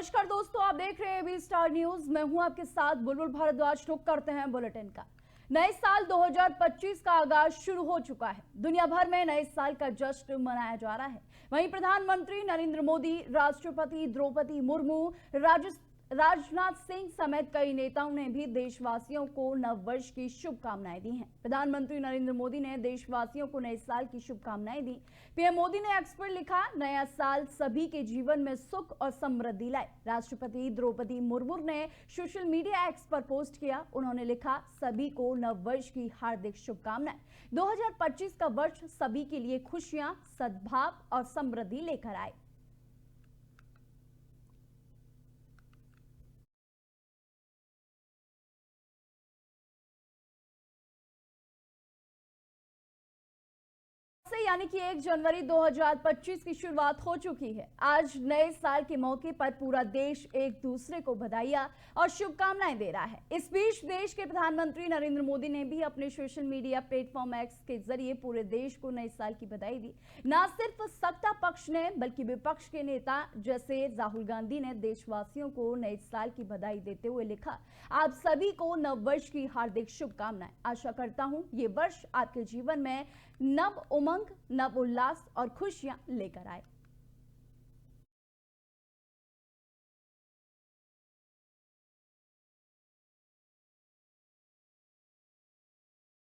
नमस्कार दोस्तों, आप देख रहे हैं बी स्टार न्यूज। मैं हूं आपके साथ बुलबुल भारद्वाज। रुक करते हैं बुलेटिन का। नए साल 2025 का आगाज शुरू हो चुका है। दुनिया भर में नए साल का जश्न मनाया जा रहा है। वहीं प्रधानमंत्री नरेंद्र मोदी, राष्ट्रपति द्रौपदी मुर्मू, राजनाथ सिंह समेत कई नेताओं ने भी देशवासियों को नव वर्ष की शुभकामनाएं दी हैं। प्रधानमंत्री नरेंद्र मोदी ने देशवासियों को नए साल की शुभकामनाएं दी। पीएम मोदी ने एक्स पर लिखा, नया साल सभी के जीवन में सुख और समृद्धि लाए। राष्ट्रपति द्रौपदी मुर्मू ने सोशल मीडिया एक्स पर पोस्ट किया। उन्होंने लिखा, सभी को नव वर्ष की हार्दिक शुभकामनाएं। 2025 का वर्ष सभी के लिए खुशियां, सद्भाव और समृद्धि लेकर आए। यानी कि 1 जनवरी 2025 की शुरुआत हो चुकी है। आज नए साल के मौके पर पूरा देश एक दूसरे को बधाइयां और शुभकामनाएं दे रहा है। इस बीच देश के प्रधानमंत्री नरेंद्र मोदी ने भी अपने सोशल मीडिया प्लेटफॉर्म एक्स के जरिए पूरे देश को नए साल की बधाई दी। न सिर्फ सत्ता पक्ष ने बल्कि विपक्ष के नेता जैसे राहुल गांधी ने देशवासियों को नए साल की बधाई देते हुए लिखा, आप सभी को नव वर्ष की हार्दिक शुभकामनाएं। आशा करता हूं ये वर्ष आपके जीवन में नव उमंग, नव उल्लास और खुशियां लेकर आए।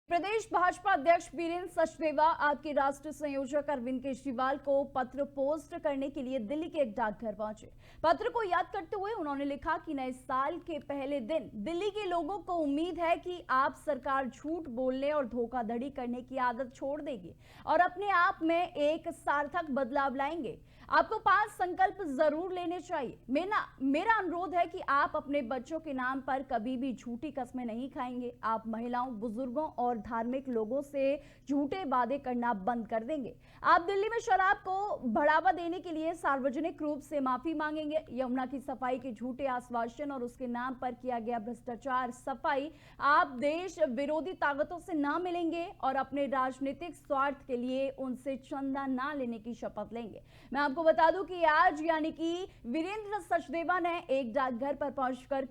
प्रदेश भाजपा अध्यक्ष वीरेंद्र सचदेवा आपके राष्ट्रीय संयोजक अरविंद केजरीवाल को पत्र पोस्ट करने के लिए दिल्ली के एक डाकघर पहुंचे। पत्र को याद करते हुए उन्होंने लिखा कि नए साल के पहले दिन दिल्ली के लोगों को उम्मीद है कि आप सरकार झूठ बोलने और धोखाधड़ी करने की आदत छोड़ देगी और अपने आप में एक सार्थक बदलाव लाएंगे। आपको 5 संकल्प जरूर लेने चाहिए। मेरा अनुरोध है कि आप अपने बच्चों के नाम पर कभी भी झूठी कस्में नहीं खाएंगे। आप महिलाओं, बुजुर्गों और धार्मिक लोगों से झूठे वादे करना बंद कर देंगे। आप दिल्ली में शराब को बढ़ावा देने के लिए सार्वजनिक रूप से माफी मांगेंगे। यमुना की सफाई के झूठे आश्वासन और उसके नाम पर किया गया भ्रष्टाचार सफाई, आप देश विरोधी ताकतों से ना मिलेंगे और अपने राजनीतिक स्वार्थ के लिए उनसे चंदा ना लेने की शपथ लेंगे। मैं आपको बता दूं कि आज यानी कि वीरेंद्र सचदेवा ने एक डाकघर पर पहुंचकर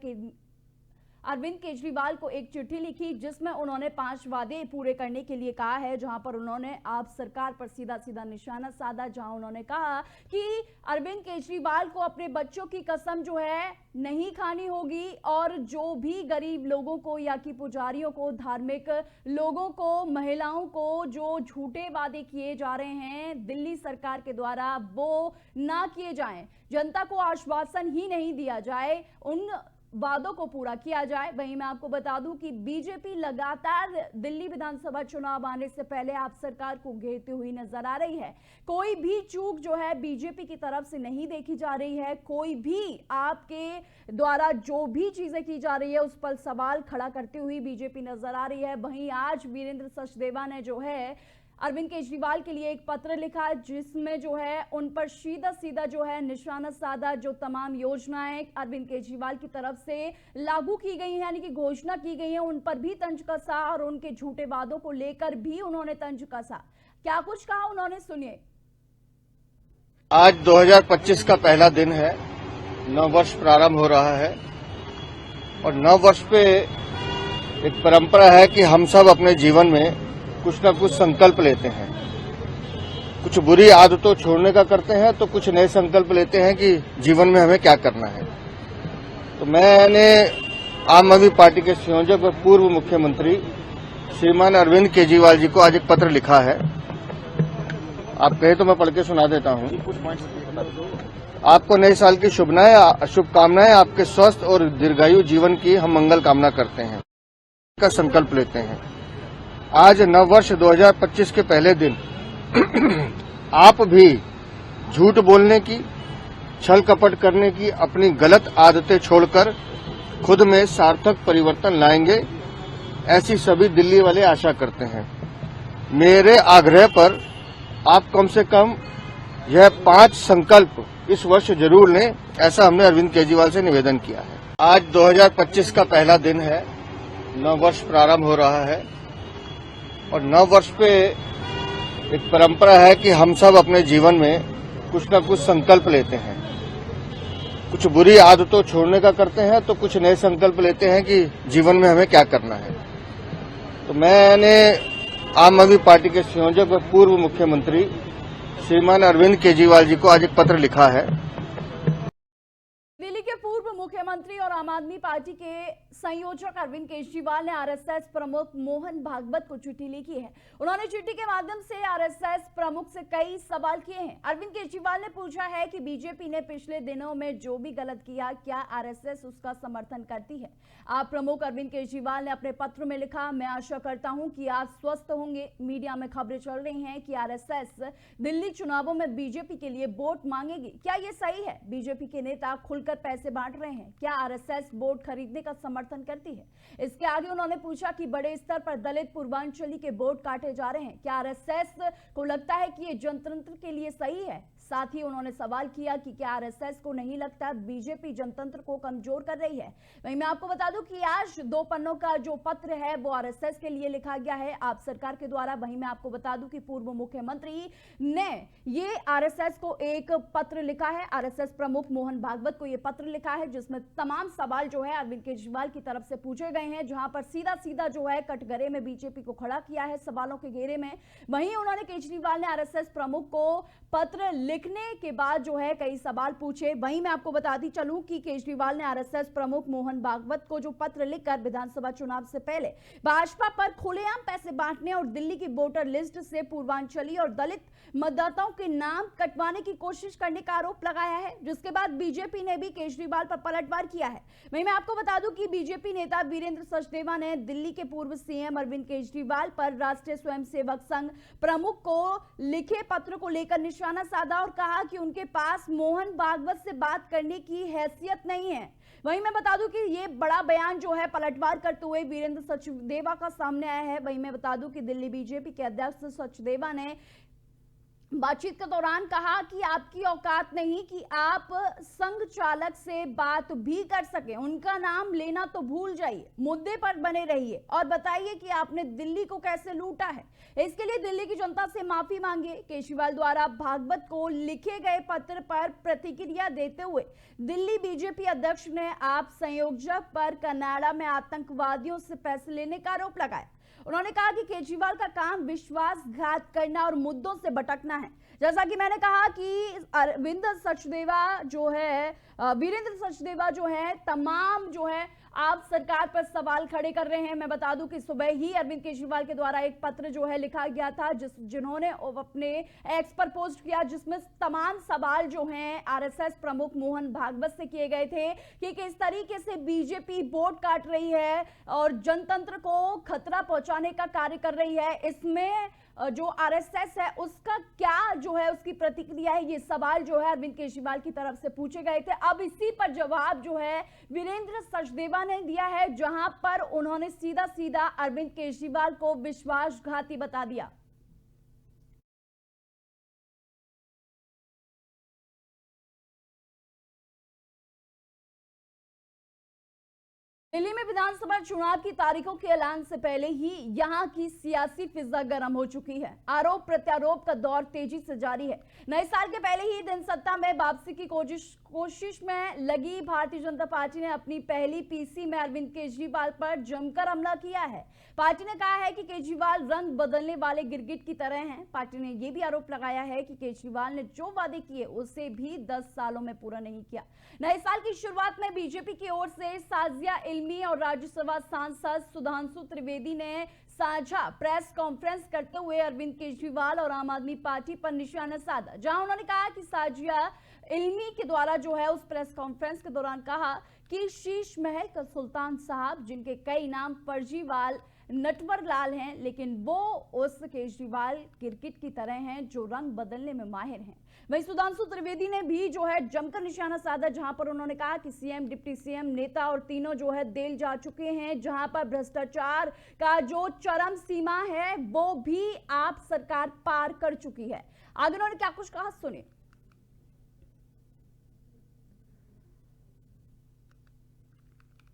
अरविंद केजरीवाल को एक चिट्ठी लिखी जिसमें उन्होंने 5 वादे पूरे करने के लिए कहा है, जहां पर उन्होंने आप सरकार पर सीधा सीधा निशाना साधा। जहां उन्होंने कहा कि अरविंद केजरीवाल को अपने बच्चों की कसम जो है नहीं खानी होगी और जो भी गरीब लोगों को या कि पुजारियों को, धार्मिक लोगों को, महिलाओं को जो झूठे वादे किए जा रहे हैं दिल्ली सरकार के द्वारा वो ना किए जाएं। जनता को आश्वासन ही नहीं दिया जाए, उन वादों को पूरा किया जाए। वहीं मैं आपको बता दूं कि बीजेपी लगातार दिल्ली विधानसभा चुनाव आने से पहले आप सरकार को घेरती हुई नजर आ रही है। कोई भी चूक जो है बीजेपी की तरफ से नहीं देखी जा रही है। कोई भी आपके द्वारा जो भी चीजें की जा रही है उस पर सवाल खड़ा करती हुई बीजेपी नजर आ रही है। वहीं आज वीरेंद्र सचदेवा ने जो है अरविंद केजरीवाल के लिए एक पत्र लिखा जिसमें जो है उन पर सीधा सीधा जो है निशाना साधा। जो तमाम योजनाएं अरविंद केजरीवाल की तरफ से लागू की गई हैं यानी कि घोषणा की गई है उन पर भी तंज कसा और उनके झूठे वादों को लेकर भी उन्होंने तंज कसा। क्या कुछ कहा उन्होंने, सुनिए। आज 2025 का पहला दिन है, नव वर्ष प्रारंभ हो रहा है और नव वर्ष पे एक परंपरा है कि हम सब अपने जीवन में कुछ न कुछ संकल्प लेते हैं। कुछ बुरी आदतों छोड़ने का करते हैं तो कुछ नए संकल्प लेते हैं कि जीवन में हमें क्या करना है। तो मैंने आम आदमी पार्टी के संयोजक और पूर्व मुख्यमंत्री श्रीमान अरविंद केजरीवाल जी को आज एक पत्र लिखा है। आप कहे तो मैं पढ़ के सुना देता हूं। आपको नए साल की शुभकामनाएं। आपके स्वस्थ और दीर्घायु जीवन की हम मंगल कामना करते हैं, का संकल्प लेते हैं। आज नव वर्ष 2025 के पहले दिन आप भी झूठ बोलने की, छल कपट करने की अपनी गलत आदतें छोड़कर खुद में सार्थक परिवर्तन लाएंगे, ऐसी सभी दिल्ली वाले आशा करते हैं। मेरे आग्रह पर आप कम से कम यह 5 संकल्प इस वर्ष जरूर लें, ऐसा हमने अरविंद केजरीवाल से निवेदन किया है। आज 2025 का पहला दिन है, नव वर्ष प्रारंभ हो रहा है और नव वर्ष पे एक परंपरा है कि हम सब अपने जीवन में कुछ न कुछ संकल्प लेते हैं। कुछ बुरी आदतों छोड़ने का करते हैं तो कुछ नए संकल्प लेते हैं कि जीवन में हमें क्या करना है। तो मैंने आम आदमी पार्टी के संयोजक और पूर्व मुख्यमंत्री श्रीमान अरविंद केजरीवाल जी को आज एक पत्र लिखा है। दिल्ली के पूर्व मुख्यमंत्री और आम आदमी पार्टी के संयोजक अरविंद केजरीवाल ने आरएसएस प्रमुख मोहन भागवत को चिट्ठी लिखी है। उन्होंने चिट्ठी के माध्यम से आरएसएस प्रमुख से कई सवाल किए हैं। अरविंद केजरीवाल ने पूछा है कि बीजेपी ने पिछले दिनों में जो भी गलत किया, क्या आरएसएस उसका समर्थन करती है। आप प्रमुख अरविंद केजरीवाल ने अपने पत्र में लिखा, मैं आशा करता हूं कि आप स्वस्थ होंगे। मीडिया में खबरें चल रही हैं कि आरएसएस दिल्ली चुनावों में बीजेपी के लिए वोट मांगेगी। क्या ये सही है? बीजेपी के नेता खुलकर पैसे बांट रहे हैं। क्या आरएसएस वोट खरीदने का समर्थन करती है? इसके आगे उन्होंने पूछा कि बड़े स्तर पर दलित पूर्वांचली के वोट काटे जा रहे हैं। क्या आरएसएस को लगता है कि ये जनतंत्र के लिए सही है? साथ ही उन्होंने सवाल किया कि क्या आरएसएस को नहीं लगता बीजेपी जनतंत्र को कमजोर कर रही है। वहीं मैं आपको बता दूं कि आज 2 पन्नों का जो पत्र है वो आरएसएस के लिए लिखा गया है आप सरकार के द्वारा। वहीं मैं आपको बता दूं कि पूर्व मुख्यमंत्री ने ये आरएसएस को एक पत्र लिखा है। आरएसएस प्रमुख मोहन भागवत को ये पत्र लिखा है जिसमें तमाम सवाल जो है अरविंद केजरीवाल की तरफ से पूछे गए हैं, जहां पर सीधा सीधा जो है कटघरे में बीजेपी को खड़ा किया है सवालों के घेरे में। वहीं उन्होंने केजरीवाल ने आरएसएस प्रमुख को पत्र लिखने के बाद जो है कई सवाल पूछे। वहीं मैं आपको बताती चलूं कि केजरीवाल ने आरएसएस प्रमुख मोहन भागवत को जो पत्र लिखकर विधानसभा चुनाव से पहले भाजपा पर खुलेआम पैसे बांटने और दिल्ली की वोटर लिस्ट से पूर्वांचली और दलित मतदाताओं के नाम कटवाने की कोशिश करने का आरोप लगाया है, जिसके बाद बीजेपी ने भी केजरीवाल पर पलटवार किया है। वहीं मैं आपको बता दूं कि बीजेपी नेता वीरेंद्र सचदेवा ने दिल्ली के पूर्व सीएम अरविंद केजरीवाल पर राष्ट्रीय स्वयंसेवक संघ प्रमुख को लिखे पत्र को लेकर निशाना साधा और कहा कि उनके पास मोहन भागवत से बात करने की हैसियत नहीं है। वहीं मैं बता दूं कि ये बड़ा बयान जो है पलटवार करते हुए वीरेंद्र सचदेवा का सामने आया है। वहीं मैं बता दूं कि दिल्ली बीजेपी के अध्यक्ष सचदेवा ने बातचीत के दौरान कहा कि आपकी औकात नहीं कि आप संघ चालक से बात भी कर सके, उनका नाम लेना तो भूल जाइए, मुद्दे पर बने रहिए और बताइए कि आपने दिल्ली को कैसे लूटा है। इसके लिए दिल्ली की जनता से माफी मांगिए। केजरीवाल द्वारा भागवत को लिखे गए पत्र पर प्रतिक्रिया देते हुए दिल्ली बीजेपी अध्यक्ष ने आप संयोजक पर कनाडा में आतंकवादियों से पैसे लेने का आरोप लगाया। उन्होंने कहा कि केजरीवाल का काम विश्वासघात करना और मुद्दों से भटकना है। जैसा कि मैंने कहा कि वीरेंद्र सचदेवा जो है तमाम जो है आप सरकार पर सवाल खड़े कर रहे हैं। मैं बता दूं कि सुबह ही अरविंद केजरीवाल के द्वारा एक पत्र जो है लिखा गया था जिन्होंने अपने एक्स पर पोस्ट किया, जिसमें तमाम सवाल जो हैं आरएसएस प्रमुख मोहन भागवत से किए गए थे कि किस तरीके से बीजेपी वोट काट रही है और जनतंत्र को खतरा पहुंचाने का कार्य कर रही है। इसमें जो आरएसएस है उसका क्या जो है उसकी प्रतिक्रिया है, ये सवाल जो है अरविंद केजरीवाल की तरफ से पूछे गए थे। अब इसी पर जवाब जो है वीरेंद्र सचदेवा ने दिया है, जहां पर उन्होंने सीधा सीधा अरविंद केजरीवाल को विश्वासघाती बता दिया। दिल्ली में विधानसभा चुनाव की तारीखों के ऐलान से पहले ही यहां की सियासी फिजा गर्म हो चुकी है। आरोप प्रत्यारोप का दौर तेजी से जारी है। नए साल के पहले ही दिन सत्ता में वापसी की कोशिश में लगी भारतीय जनता पार्टी ने अपनी पहली पीसी में अरविंद केजरीवाल पर जमकर हमला किया है। पार्टी ने कहा है कि केजरीवाल रंग बदलने वाले गिरगिट की तरह हैं। पार्टी ने यह भी आरोप लगाया है कि केजरीवाल ने जो वादे किए उसे भी 10 सालों में पूरा नहीं किया। नए साल की शुरुआत में बीजेपी की ओर से साजिया इल्मी और राज्यसभा सांसद सुधांशु त्रिवेदी ने साझा प्रेस कॉन्फ्रेंस करते हुए अरविंद केजरीवाल और आम आदमी पार्टी पर निशाना साधा, जहां उन्होंने कहा कि साजिया इल्मी के द्वारा जो है उस प्रेस कॉन्फ्रेंस के दौरान कहा कि शीश महल का सुल्तान साहब, जिनके कई नाम फर्जीवाल नटवर लाल हैं, लेकिन वो उस केजरीवाल क्रिकेट की तरह हैं जो रंग बदलने में माहिर हैं। वहीं सुधांशु त्रिवेदी ने भी जो है जमकर निशाना साधा, जहां पर उन्होंने कहा कि सीएम, डिप्टी सीएम, नेता और तीनों जो है जेल जा चुके हैं, जहां पर भ्रष्टाचार का जो चरम सीमा है वो भी आप सरकार पार कर चुकी है। आगे उन्होंने क्या कुछ कहा, सुनिए।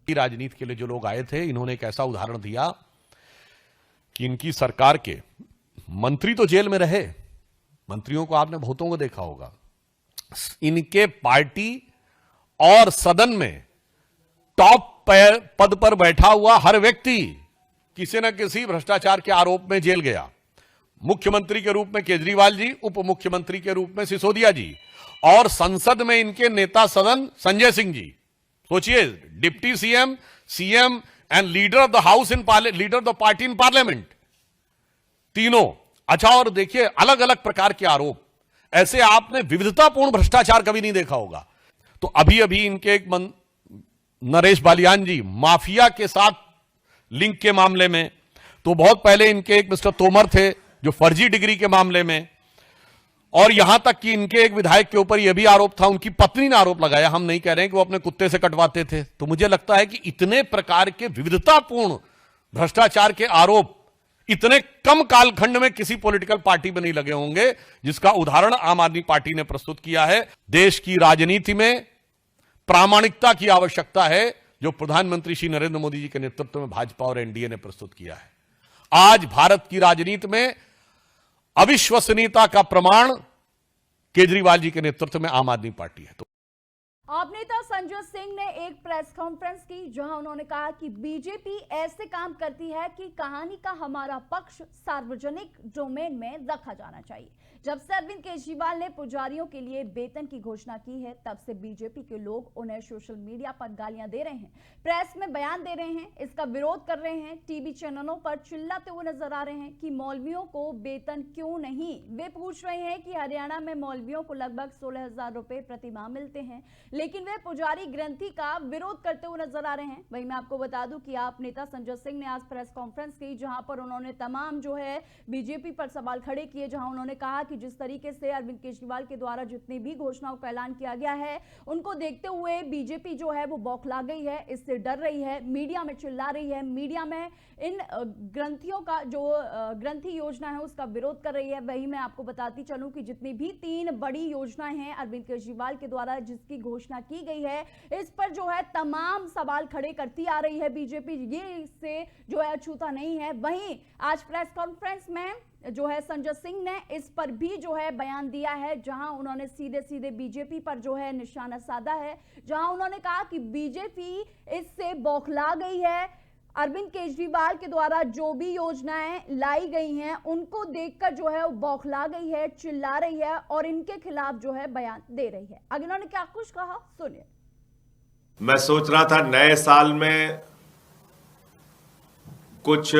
राजनीति के लिए जो लोग आए थे, इन्होंने एक ऐसा उदाहरण दिया कि इनकी सरकार के मंत्री तो जेल में रहे, मंत्रियों को आपने बहुतों को देखा होगा, इनके पार्टी और सदन में टॉप पद पर बैठा हुआ हर व्यक्ति किसी न किसी भ्रष्टाचार के आरोप में जेल गया। मुख्यमंत्री के रूप में केजरीवाल जी, उप मुख्यमंत्री के रूप में सिसोदिया जी, और संसद में इनके नेता सदन संजय सिंह जी। सोचिए, deputy CM, CM and leader of the house in leader of the party in parliament, तीनों। अच्छा, और देखिए अलग अलग प्रकार के आरोप, ऐसे आपने विविधतापूर्ण भ्रष्टाचार कभी नहीं देखा होगा। तो अभी अभी इनके एक नरेश बालियान जी माफिया के साथ लिंक के मामले में, तो बहुत पहले इनके एक मिस्टर तोमर थे जो फर्जी डिग्री के मामले में, और यहां तक कि इनके एक विधायक के ऊपर यह भी आरोप था, उनकी पत्नी ने आरोप लगाया, हम नहीं कह रहे हैं कि वो अपने कुत्ते से कटवाते थे। तो मुझे लगता है कि इतने प्रकार के विविधतापूर्ण भ्रष्टाचार के आरोप इतने कम कालखंड में किसी पॉलिटिकल पार्टी में नहीं लगे होंगे, जिसका उदाहरण आम आदमी पार्टी ने प्रस्तुत किया है। देश की राजनीति में प्रामाणिकता की आवश्यकता है, जो प्रधानमंत्री श्री नरेंद्र मोदी जी के नेतृत्व में भाजपा और एनडीए ने प्रस्तुत किया है। आज भारत की राजनीति में अविश्वसनीयता का प्रमाण केजरीवाल जी के नेतृत्व में आम आदमी पार्टी है। आप नेता संजय सिंह ने एक प्रेस कॉन्फ्रेंस की, जहां उन्होंने कहा कि बीजेपी ऐसे काम करती है कि कहानी का हमारा पक्ष सार्वजनिक डोमेन में रखा जाना चाहिए। जब से अरविंद केजरीवाल ने पुजारियों के लिए वेतन की घोषणा की है, तब से बीजेपी के लोग उन्हें सोशल मीडिया पर गालियां दे रहे हैं, प्रेस में बयान दे रहे हैं, इसका विरोध कर रहे हैं, टीवी चैनलों पर चिल्लाते हुए नजर आ रहे हैं कि मौलवियों को वेतन क्यों नहीं। वे पूछ रहे हैं कि हरियाणा में मौलवियों को लगभग 16,000 रुपए प्रति माह मिलते हैं, लेकिन वे पुजारी ग्रंथी का विरोध करते हुए नजर आ रहे हैं। वहीं मैं आपको बता दूं कि आप नेता संजय सिंह ने आज प्रेस कॉन्फ्रेंस की, जहां पर उन्होंने तमाम जो है बीजेपी पर सवाल खड़े किए, जहां उन्होंने कहा कि जिस तरीके से अरविंद केजरीवाल के द्वारा जितनी भी घोषणाओं का ऐलान किया गया है, उनको देखते हुए बीजेपी जो है वो बौखला गई है, इससे डर रही है, मीडिया में चिल्ला रही है, मीडिया में इन ग्रंथियों का जो ग्रंथी योजना है उसका विरोध कर रही है। वही मैं आपको बताती चलूं कि जितनी भी 3 बड़ी योजनाएं हैं अरविंद केजरीवाल के द्वारा जिसकी घोषणा की गई है, इस पर जो है तमाम सवाल खड़े करती आ रही है बीजेपी, ये इससे जो है अछूता नहीं है। वहीं आज प्रेस कॉन्फ्रेंस में जो है संजय सिंह ने इस पर भी जो है बयान दिया है, जहां उन्होंने सीधे सीधे बीजेपी पर जो है निशाना साधा है, जहां उन्होंने कहा कि बीजेपी इससे बौखला गई है। अरविंद केजरीवाल के द्वारा जो भी योजनाएं लाई गई हैं उनको देखकर जो है वो बौखला गई है, चिल्ला रही है और इनके खिलाफ जो है बयान दे रही है। आगे उन्होंने क्या कुछ कहा, सुनिए। मैं सोच रहा था नए साल में कुछ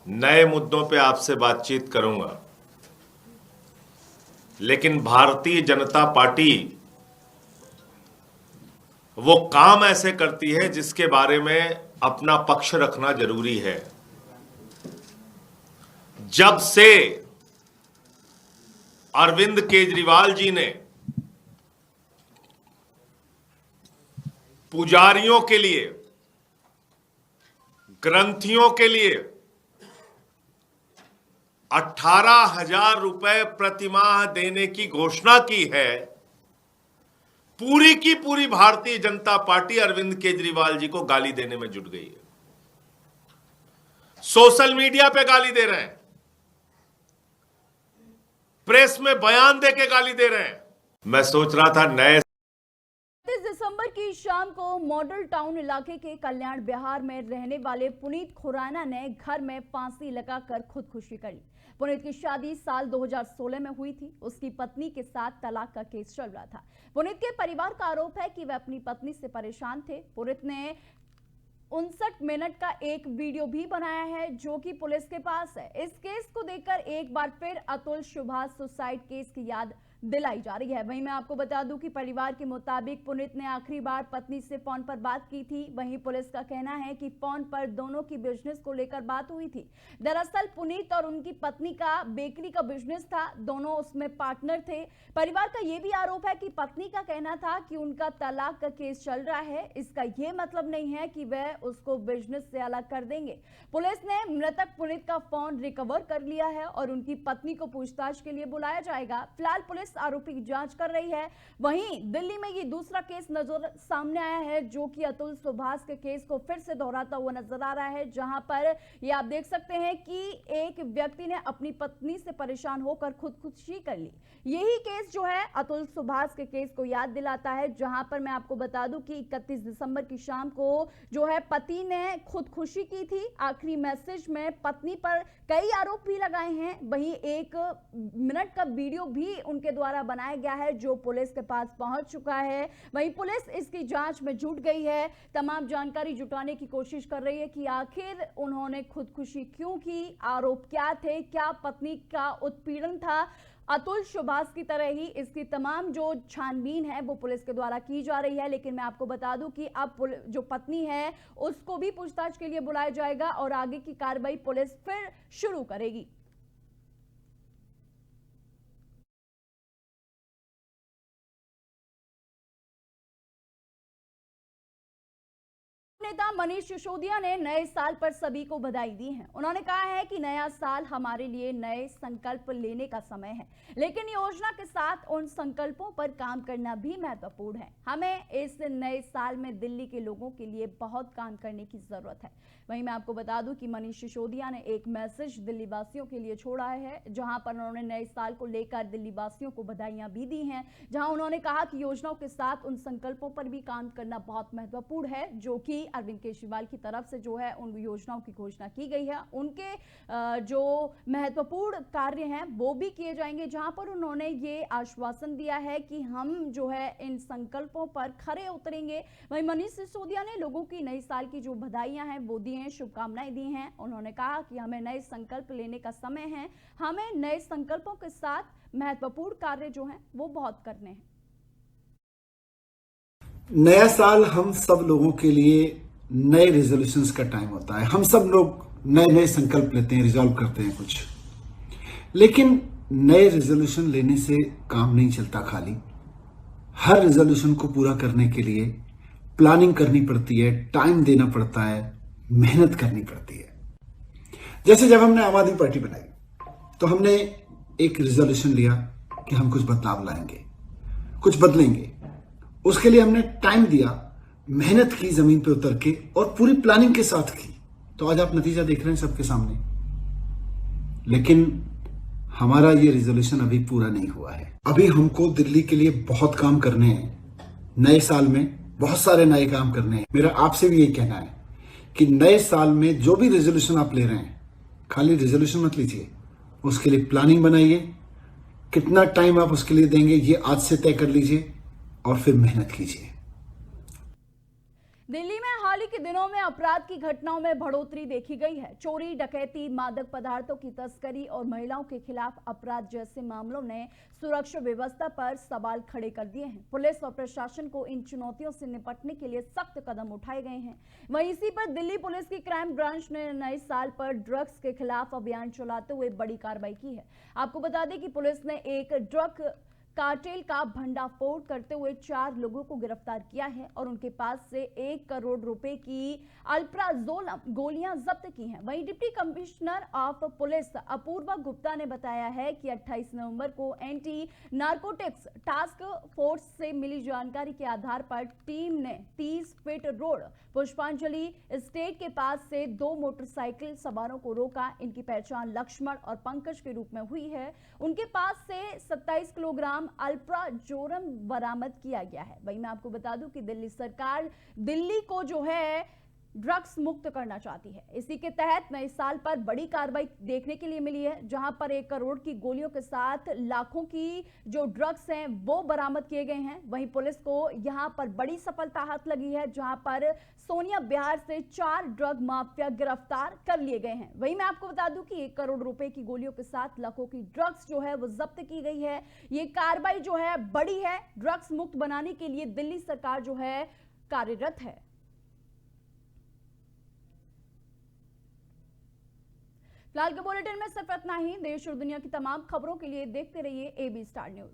नए मुद्दों पे आपसे बातचीत करूंगा, लेकिन भारतीय जनता पार्टी वो काम ऐसे करती है जिसके बारे में अपना पक्ष रखना जरूरी है। जब से अरविंद केजरीवाल जी ने पुजारियों के लिए, ग्रंथियों के लिए 18,000 रुपए प्रतिमाह देने की घोषणा की है, पूरी की पूरी भारतीय जनता पार्टी अरविंद केजरीवाल जी को गाली देने में जुट गई है। सोशल मीडिया पे गाली दे रहे हैं, प्रेस में बयान देके गाली दे रहे हैं। मैं सोच रहा था नए 30 दिसंबर की शाम को मॉडल टाउन इलाके के कल्याण बिहार में रहने वाले पुनीत खुराना ने घर में फांसी लगाकर खुदकुशी कर ली। पुनीत की शादी साल 2016 में हुई थी। उसकी पत्नी के साथ तलाक का केस चल रहा था। पुनीत के परिवार का आरोप है कि वह अपनी पत्नी से परेशान थे। पुनीत ने 59 मिनट का एक वीडियो भी बनाया है जो कि पुलिस के पास है। इस केस को देखकर एक बार फिर अतुल सुभाष सुसाइड केस की याद दिलाई जा रही है। वहीं मैं आपको बता दूं कि परिवार के मुताबिक पुनीत ने आखिरी बार पत्नी से फोन पर बात की थी। वहीं पुलिस का कहना है कि फोन पर दोनों की बिजनेस को लेकर बात हुई थी। दरअसल पुनीत और उनकी पत्नी का बेकरी का बिजनेस था, दोनों उसमें पार्टनर थे। परिवार का यह भी आरोप है कि पत्नी का कहना था कि उनका तलाक का केस चल रहा है, इसका यह मतलब नहीं है कि वह उसको बिजनेस से अलग कर देंगे। पुलिस ने मृतक पुनीत का फोन रिकवर कर लिया है और उनकी पत्नी को पूछताछ के लिए बुलाया जाएगा। फिलहाल पुलिस पुलिस आरोपी की जांच कर रही है। वहीं दिल्ली में ये दूसरा केस नजर सामने आया है, जो कि अतुल सुभाष के केस को फिर से दोहराता हुआ नजर आ रहा है, जहां पर ये आप देख सकते हैं कि एक व्यक्ति ने अपनी पत्नी से परेशान होकर खुदकुशी कर ली। यही केस जो है अतुल सुभाष के केस को याद दिलाता है, जहां पर मैं आपको बता दूं कि 31 दिसंबर की शाम को जो है पति ने खुदकुशी की थी। आखिरी मैसेज में पत्नी पर कई आरोप भी लगाए हैं। वहीं 1 मिनट का वीडियो भी उनके द्वारा बनाया गया है, जो पुलिस के पास पहुंच चुका है। वहीं पुलिस इसकी जांच में जुट गई है, तमाम जानकारी जुटाने की कोशिश कर रही है कि आखिर उन्होंने खुदकुशी क्यों की, आरोप क्या थे, क्या पत्नी का उत्पीड़न था। अतुल सुभाष की तरह ही इसकी तमाम जो छानबीन है वो पुलिस के द्वारा की जा रही है। लेकिन मैं आपको बता दूं कि अब जो पत्नी है उसको भी पूछताछ के लिए बुलाया जाएगा और आगे की कार्रवाई पुलिस फिर शुरू करेगी। नेता मनीष सिसोदिया ने नए साल पर सभी को बधाई दी है। उन्होंने कहा है कि नया साल हमारे लिए नए संकल्प लेने का समय है, लेकिन योजना के साथ उन संकल्पों पर काम करना भी महत्वपूर्ण है। हमें इस नए साल में दिल्ली के लोगों के लिए बहुत काम करने की जरूरत है। वहीं मैं आपको बता दूं कि मनीष सिसोदिया ने एक मैसेज दिल्ली वासियों के लिए छोड़ा है, जहां पर उन्होंने नए साल को लेकर दिल्ली वासियों को बधाइयां भी दी हैं। जहां उन्होंने कहा कि योजनाओं के साथ उन संकल्पों पर भी काम करना बहुत महत्वपूर्ण है, जो कि अरविंद केजरीवाल की तरफ से जो है उन योजनाओं की घोषणा की गई है। उनके जो महत्वपूर्ण कार्य हैं वो भी किए जाएंगे, जहां पर उन्होंने ये आश्वासन दिया है कि हम जो है इन संकल्पों पर खरे उतरेंगे। वहीं मनीष सिसोदिया ने लोगों की नई साल की जो बधाइयां हैं वो दी हैं, शुभकामनाएं दी हैं। उन्होंने कहा कि हमें नए संकल्प लेने का समय है, हमें नए संकल्पों के साथ महत्वपूर्ण कार्य जो हैं वो बहुत करने हैं। नया साल हम सब लोगों के लिए नए रेजोल्यूशंस का टाइम होता है। हम सब लोग नए नए संकल्प लेते हैं, रिजॉल्व करते हैं कुछ, लेकिन नए रेजोल्यूशन लेने से काम नहीं चलता। खाली हर रेजोल्यूशन को पूरा करने के लिए प्लानिंग करनी पड़ती है, टाइम देना पड़ता है, मेहनत करनी पड़ती है। जैसे जब हमने आम आदमी पार्टी बनाई तो हमने एक रेजोल्यूशन लिया कि हम कुछ बदलाव लाएंगे, कुछ बदलेंगे। उसके लिए हमने टाइम दिया, मेहनत की जमीन पे उतर के और पूरी प्लानिंग के साथ की। तो आज आप नतीजा देख रहे हैं सबके सामने। लेकिन हमारा ये रिजोल्यूशन अभी पूरा नहीं हुआ है। अभी हमको दिल्ली के लिए बहुत काम करने हैं। नए साल में बहुत सारे नए काम करने हैं। मेरा आपसे भी यही कहना है कि नए साल में जो भी रेजोल्यूशन आप ले रहे हैं, खाली रेजोल्यूशन मत लीजिए, उसके लिए प्लानिंग बनाइए। कितना टाइम आप उसके लिए देंगे ये आज से तय कर लीजिए और फिर मेहनत कीजिए। दिल्ली में हाल ही के दिनों में अपराध की घटनाओं में बढ़ोतरी देखी गई है। चोरी, डकैती, मादक पदार्थों की तस्करी और महिलाओं के खिलाफ अपराध जैसे मामलों ने सुरक्षा व्यवस्था पर सवाल खड़े कर दिए हैं। पुलिस और प्रशासन को इन चुनौतियों से निपटने के लिए सख्त कदम उठाए गए हैं। वहीं इसी पर दिल्ली पुलिस की क्राइम ब्रांच ने नए साल पर ड्रग्स के खिलाफ अभियान चलाते हुए बड़ी कार्रवाई की है। आपको बता दें कि पुलिस ने एक ड्रग कार्टेल का भंडाफोड़ करते हुए 4 लोगों को गिरफ्तार किया है और उनके पास से 1 करोड़ रुपए की अल्प्राजोल गोलियां जब्त की हैं। वहीं deputy commissioner of police Apurva Gupta ने बताया है कि 28 नवंबर को एंटी नारकोटिक्स टास्क फोर्स से मिली जानकारी के आधार पर टीम ने 30 फीट रोड पुष्पांजलि एस्टेट के पास से 2 मोटरसाइकिल सवारों को रोका। इनकी पहचान लक्ष्मण और पंकज के रूप में हुई है। उनके पास से 27 किलोग्राम अल्प्राजोरम बरामद किया गया है। वहीं मैं आपको बता दूं कि दिल्ली सरकार दिल्ली को जो है ड्रग्स मुक्त करना चाहती है। इसी के तहत नए साल पर बड़ी कार्रवाई देखने के लिए मिली है, जहां पर 1 करोड़ की गोलियों के साथ लाखों की जो ड्रग्स हैं वो बरामद किए गए हैं। वहीं पुलिस को यहां पर बड़ी सफलता हाथ लगी है, जहां पर सोनिया बिहार से 4 ड्रग माफिया गिरफ्तार कर लिए गए हैं। वहीं मैं आपको बता दूं कि 1 करोड़ रुपए की गोलियों के साथ लाखों की ड्रग्स जो है वो जब्त की गई है। ये कार्रवाई जो है बड़ी है। ड्रग्स मुक्त बनाने के लिए दिल्ली सरकार जो है कार्यरत है। फिलहाल के बुलेटिन में सिर्फ इतना ही। देश और दुनिया की तमाम खबरों के लिए देखते रहिए AB स्टार न्यूज।